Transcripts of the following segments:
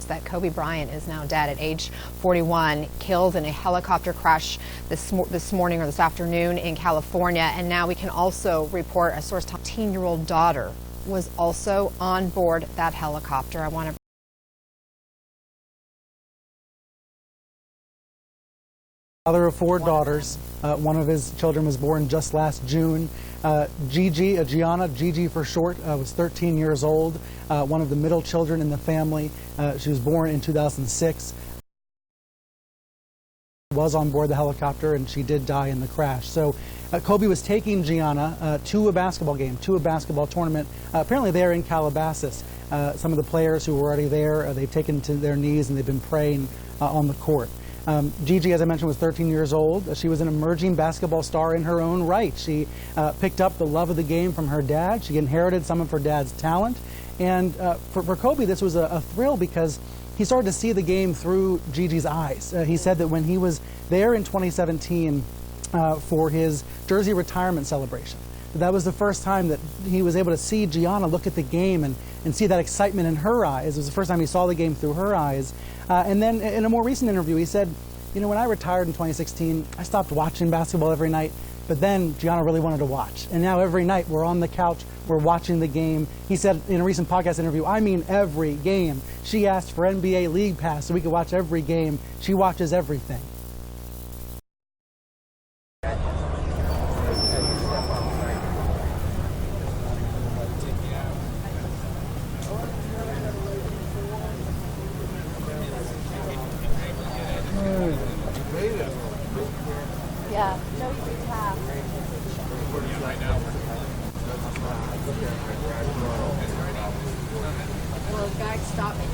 That Kobe Bryant is now dead at age 41, killed in a helicopter crash this morning or this afternoon in California. And now we can also report a source 10-year-old daughter was also on board that helicopter. I want to Father of 4 daughters. One of his children was born just last June. Gianna, Gigi for short, was 13 years old. One of the middle children in the family. She was born in 2006. Was on board the helicopter, and she did die in the crash. So Kobe was taking Gianna to a basketball game, to a basketball tournament, apparently there in Calabasas. Some of the players who were already there, they've taken to their knees and they've been praying on the court. Gigi, as I mentioned, was 13 years old. She was an emerging basketball star in her own right. She picked up the love of the game from her dad. She inherited some of her dad's talent. And for Kobe, this was a thrill because he started to see the game through Gigi's eyes. He said that when he was there in 2017 for his jersey retirement celebration, that was the first time that he was able to see Gianna look at the game and see that excitement in her eyes. It was the first time he saw the game through her eyes. And then in a more recent interview, he said, you know, when I retired in 2016, I stopped watching basketball every night, but then Gianna really wanted to watch. And now every night we're on the couch, we're watching the game. He said in a recent podcast interview, I mean every game. She asked for NBA League Pass so we could watch every game. She watches everything. Yeah. No, you can tap. Well, guys, stop me.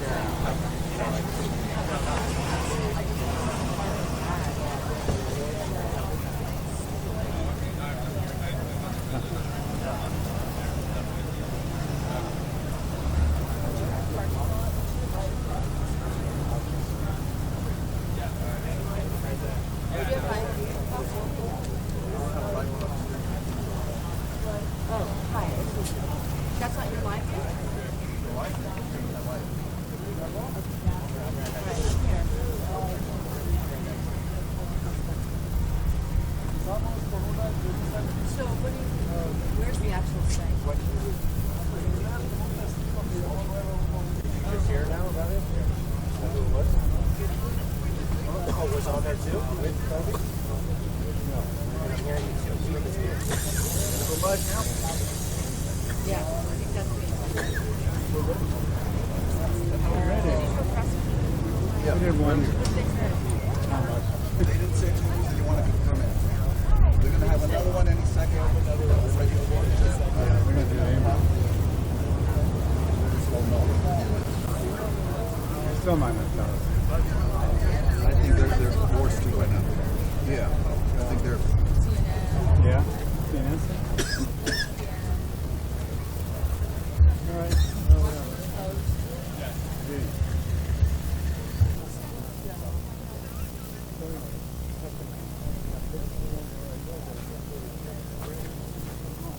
That's not your life? So where's the actual site? It's here now, about it? Oh, was on there too? With Kobe? No. I'm hearing you too. So much now? Yeah, I think that's Yeah. We did one. They didn't say too much that you want to confirm it. They're going to have another one any second. Another regular one. We're going to do that. Still mine. I think they're forced to right now. Yeah. I think they're... Yeah? CNN? All right.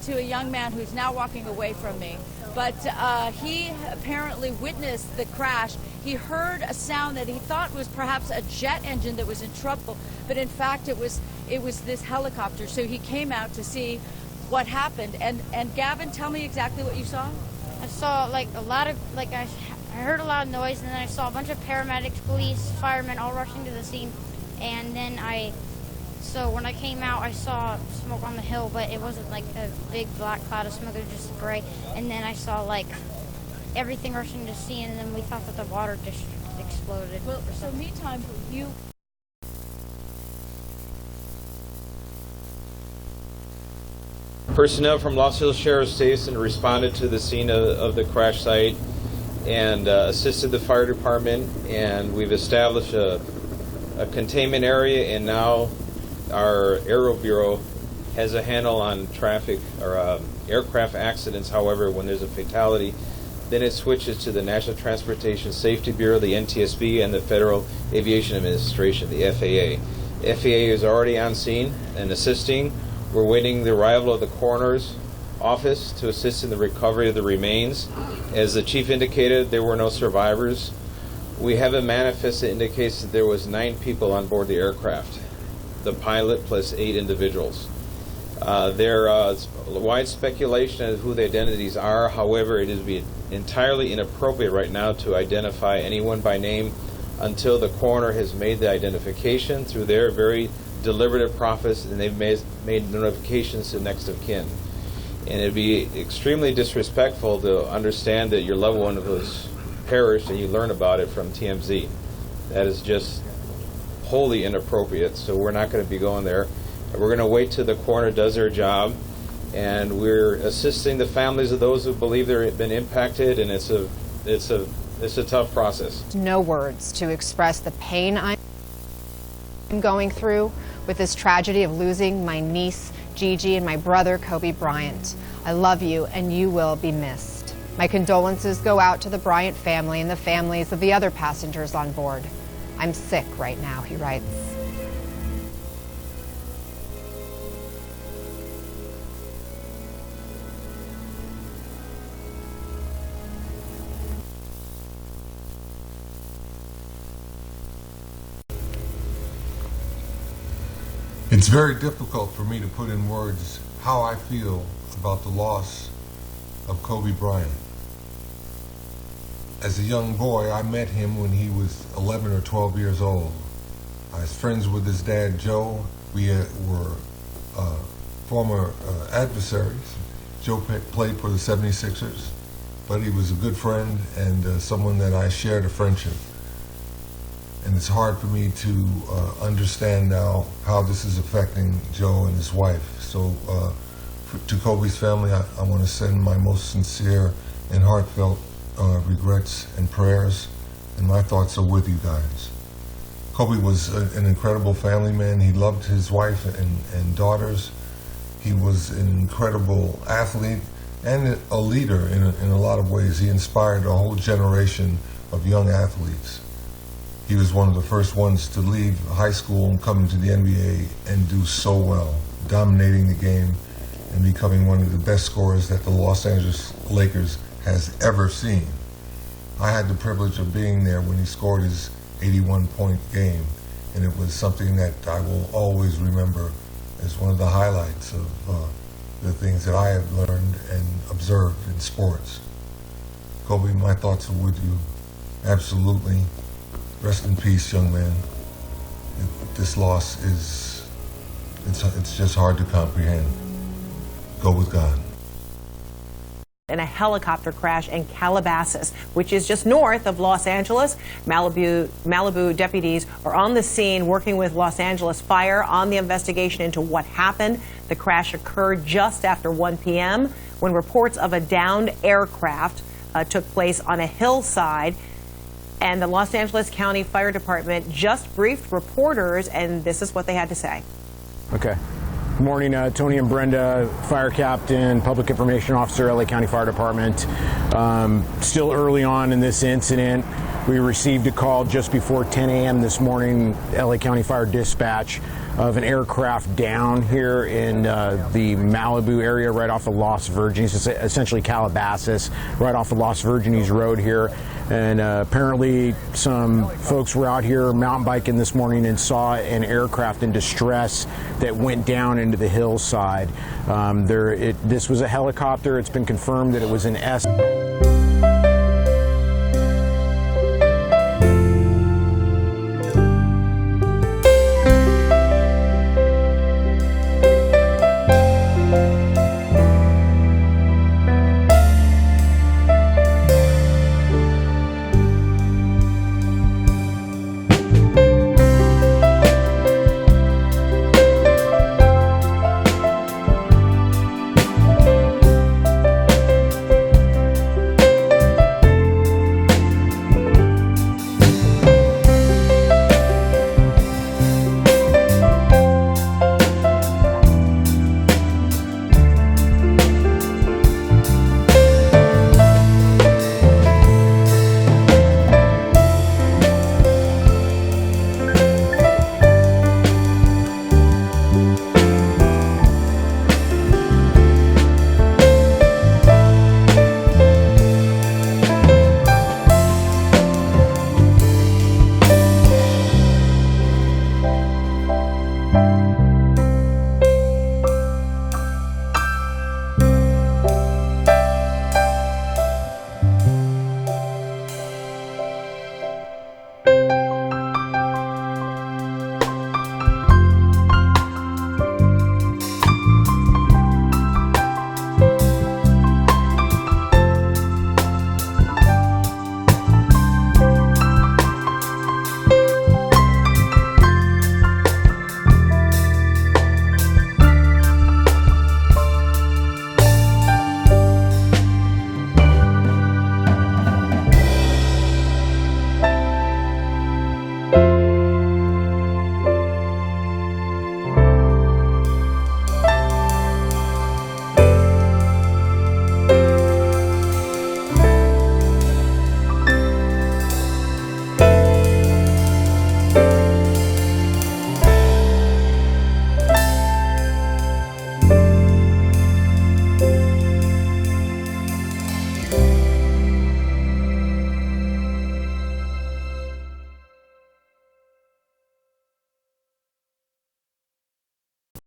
To a young man who's now walking away from me. But he apparently witnessed the crash. He heard a sound that he thought was perhaps a jet engine that was in trouble, but in fact it was this helicopter. So he came out to see what happened. And Gavin, tell me exactly what you saw. I saw like a lot of I heard a lot of noise, and then I saw a bunch of paramedics, police, firemen all rushing to the scene. And then so when I came out, I saw smoke on the hill, but it wasn't like a big black cloud of smoke, it was just spray. And then I saw like everything rushing to the scene, and then we thought that the water just exploded. Well, so meantime, you... Personnel from Los Hills Sheriff's Station responded to the scene of the crash site and assisted the fire department, and we've established a containment area, and now our Aero Bureau has a handle on traffic or aircraft accidents. However, when there's a fatality, then it switches to the National Transportation Safety Bureau, the NTSB, and the Federal Aviation Administration, the FAA. FAA is already on scene and assisting. We're waiting the arrival of the coroner's office to assist in the recovery of the remains. As the chief indicated, there were no survivors. We have a manifest that indicates that there was 9 people on board the aircraft, the pilot plus 8 individuals. There is wide speculation as to who the identities are. However, it is entirely inappropriate right now to identify anyone by name until the coroner has made the identification through their very deliberative process, and they've made notifications to next of kin. And it'd be extremely disrespectful to understand that your loved one was perished and you learn about it from TMZ. That is just wholly inappropriate, so we're not going to be going there. We're going to wait till the coroner does their job, and we're assisting the families of those who believe they've been impacted, and it's a tough process. No words to express the pain I'm going through with this tragedy of losing my niece Gigi and my brother Kobe Bryant. I love you, and you will be missed. My condolences go out to the Bryant family and the families of the other passengers on board. I'm sick right now, he writes. It's very difficult for me to put in words how I feel about the loss of Kobe Bryant. As a young boy, I met him when he was 11 or 12 years old. I was friends with his dad, Joe. We were former adversaries. Joe played for the 76ers, but he was a good friend and someone that I shared a friendship. And it's hard for me to understand now how this is affecting Joe and his wife. So to Kobe's family, I want to send my most sincere and heartfelt regrets and prayers, and my thoughts are with you guys. Kobe was an incredible family man. He loved his wife and daughters. He was an incredible athlete and a leader in a lot of ways. He inspired a whole generation of young athletes. He was one of the first ones to leave high school and come into the NBA and do so well, dominating the game and becoming one of the best scorers that the Los Angeles Lakers has ever seen. I had the privilege of being there when he scored his 81-point game, and it was something that I will always remember as one of the highlights of the things that I have learned and observed in sports. Kobe, my thoughts are with you, absolutely. Rest in peace, young man. This loss it's just hard to comprehend. Go with God. In a helicopter crash in Calabasas, which is just north of Los Angeles. Malibu deputies are on the scene working with Los Angeles Fire on the investigation into what happened. The crash occurred just after 1 p.m. when reports of a downed aircraft took place on a hillside. And the Los Angeles County Fire Department just briefed reporters, and this is what they had to say. Okay. Good morning, Tony and Brenda, Fire Captain, Public Information Officer, LA County Fire Department. Still early on in this incident. We received a call just before 10 a.m. this morning, LA County Fire Dispatch, of an aircraft down here in the Malibu area right off of Los Virgenes. It's essentially Calabasas, right off of Los Virgenes Road here. And apparently some folks were out here mountain biking this morning and saw an aircraft in distress that went down into the hillside. This was a helicopter. It's been confirmed that it was an S.